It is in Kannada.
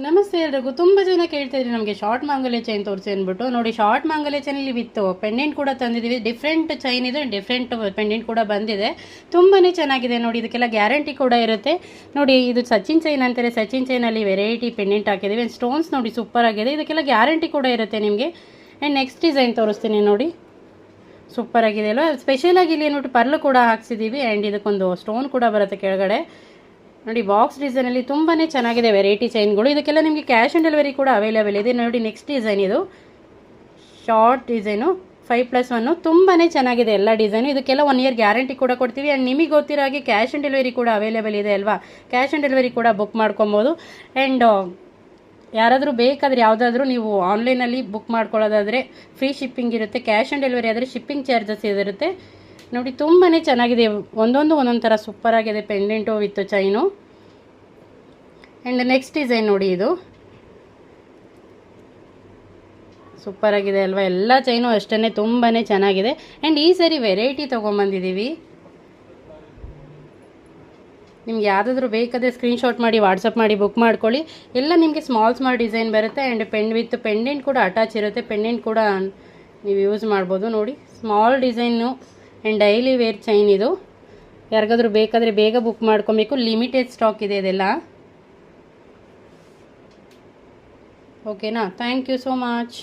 ನಮಸ್ತೆ ಎಲ್ರಿಗೂ. ತುಂಬ ಜನ ಕೇಳ್ತಾಯಿದ್ರಿ ನಮಗೆ ಶಾರ್ಟ್ ಮಾಂಗಲ್ಯ ಚೈನ್ ತೋರಿಸಿ ಅಂದ್ಬಿಟ್ಟು. ನೋಡಿ, ಶಾರ್ಟ್ ಮಾಂಗಲ್ಯ ಚೈನಲ್ಲಿ ವಿತ್ತು ಪೆಂಡೆಂಟ್ ಕೂಡ ತಂದಿದ್ದೀವಿ. ಡಿಫ್ರೆಂಟ್ ಚೈನ್ ಇದೆ, ಡಿಫ್ರೆಂಟ್ ಪೆಂಡೆಂಟ್ ಕೂಡ ಬಂದಿದೆ. ತುಂಬಾ ಚೆನ್ನಾಗಿದೆ ನೋಡಿ. ಇದಕ್ಕೆಲ್ಲ ಗ್ಯಾರಂಟಿ ಕೂಡ ಇರುತ್ತೆ. ನೋಡಿ, ಇದು ಸಚಿನ್ ಚೈನ್ ಅಂತಾರೆ. ಸಚಿನ್ ಚೈನಲ್ಲಿ ವೆರೈಟಿ ಪೆಂಡೆಂಟ್ ಹಾಕಿದ್ದೀವಿ. ಸ್ಟೋನ್ಸ್ ನೋಡಿ ಸೂಪರ್ ಆಗಿದೆ. ಇದಕ್ಕೆಲ್ಲ ಗ್ಯಾರಂಟಿ ಕೂಡ ಇರುತ್ತೆ ನಿಮಗೆ. ಆ್ಯಂಡ್ ನೆಕ್ಸ್ಟ್ ಡಿಸೈನ್ ತೋರಿಸ್ತೀನಿ ನೋಡಿ. ಸೂಪರ್ ಆಗಿದೆ ಅಲ್ವಾ. ಸ್ಪೆಷಲಾಗಿ ಇಲ್ಲಿ ನೋಡಿ ಪರ್ಲು ಕೂಡ ಹಾಕ್ಸಿದ್ದೀವಿ. ಆ್ಯಂಡ್ ಇದಕ್ಕೊಂದು ಸ್ಟೋನ್ ಕೂಡ ಬರುತ್ತೆ ಕೆಳಗಡೆ ನೋಡಿ. ಬಾಕ್ಸ್ ಡಿಸೈನಲ್ಲಿ ತುಂಬಾ ಚೆನ್ನಾಗಿದೆ ವೆರೈಟಿ ಚೈನ್ಗಳು. ಇದಕ್ಕೆಲ್ಲ ನಿಮಗೆ ಕ್ಯಾಶ್ ಆನ್ ಡೆಲಿವರಿ ಕೂಡ ಅವೈಲೇಬಲ್ ಇದೆ ನೋಡಿ. ನೆಕ್ಸ್ಟ್ ಡಿಸೈನ್ ಇದು ಶಾರ್ಟ್ ಡಿಸೈನು 5+1 ತುಂಬಾ ಚೆನ್ನಾಗಿದೆ ಎಲ್ಲ ಡಿಸೈನು. ಇದಕ್ಕೆಲ್ಲ 1 ಇಯರ್ ಗ್ಯಾರಂಟಿ ಕೂಡ ಕೊಡ್ತೀವಿ. ಆ್ಯಂಡ್ ನಿಮಗೆ ಗೊತ್ತಿರೋ ಹಾಗೆ ಕ್ಯಾಶ್ ಆನ್ ಡೆಲಿವರಿ ಕೂಡ ಅವೈಲೇಬಲ್ ಇದೆ ಅಲ್ವಾ. ಕ್ಯಾಶ್ ಆನ್ ಡೆಲಿವರಿ ಕೂಡ ಬುಕ್ ಮಾಡ್ಕೊಬೋದು. ಆ್ಯಂಡ್ ಯಾರಾದರೂ ಬೇಕಾದರೆ ಯಾವುದಾದ್ರೂ ನೀವು ಆನ್ಲೈನಲ್ಲಿ ಬುಕ್ ಮಾಡ್ಕೊಳ್ಳೋದಾದರೆ ಫ್ರೀ ಶಿಪ್ಪಿಂಗ್ ಇರುತ್ತೆ. ಕ್ಯಾಶ್ ಆನ್ ಡೆಲಿವರಿ ಆದರೆ ಶಿಪ್ಪಿಂಗ್ ಚಾರ್ಜಸ್ ಇರುತ್ತೆ ನೋಡಿ. ತುಂಬಾ ಚೆನ್ನಾಗಿದೆ. ಒಂದೊಂದು ಥರ ಸೂಪರ್ ಆಗಿದೆ pendant with chain. And next design ನೋಡಿ, ಇದು ಸೂಪರ್ ಆಗಿದೆ ಅಲ್ವಾ. ಎಲ್ಲ ಚೈನು ಅಷ್ಟೇ ತುಂಬಾ ಚೆನ್ನಾಗಿದೆ. ಆ್ಯಂಡ್ ಈ ಸರಿ ವೆರೈಟಿ ತೊಗೊಂಬಂದಿದ್ದೀವಿ. ನಿಮ್ಗೆ ಯಾವುದಾದ್ರೂ ಬೇಕಾದರೆ ಸ್ಕ್ರೀನ್ಶಾಟ್ ಮಾಡಿ ವಾಟ್ಸಪ್ ಮಾಡಿ ಬುಕ್ ಮಾಡ್ಕೊಳ್ಳಿ. ಎಲ್ಲ ನಿಮಗೆ ಸ್ಮಾಲ್ ಡಿಸೈನ್ ಬರುತ್ತೆ. ಆ್ಯಂಡ್ ವಿತ್ ಪೆಂಡೆಂಟ್ ಕೂಡ ಅಟ್ಯಾಚ್ ಇರುತ್ತೆ. ಪೆಂಡೆಂಟ್ ಕೂಡ ನೀವು ಯೂಸ್ ಮಾಡ್ಬೋದು ನೋಡಿ. Small design and daily wear chain ಇದು. ಯಾರಿಗಾದ್ರೂ ಬೇಕಾದರೆ ಬೇಗ ಬುಕ್ ಮಾಡ್ಕೊಬೇಕು. ಲಿಮಿಟೆಡ್ ಸ್ಟಾಕ್ ಇದೆ ಇದೆಲ್ಲ. ಓಕೆನಾ. Thank you so much.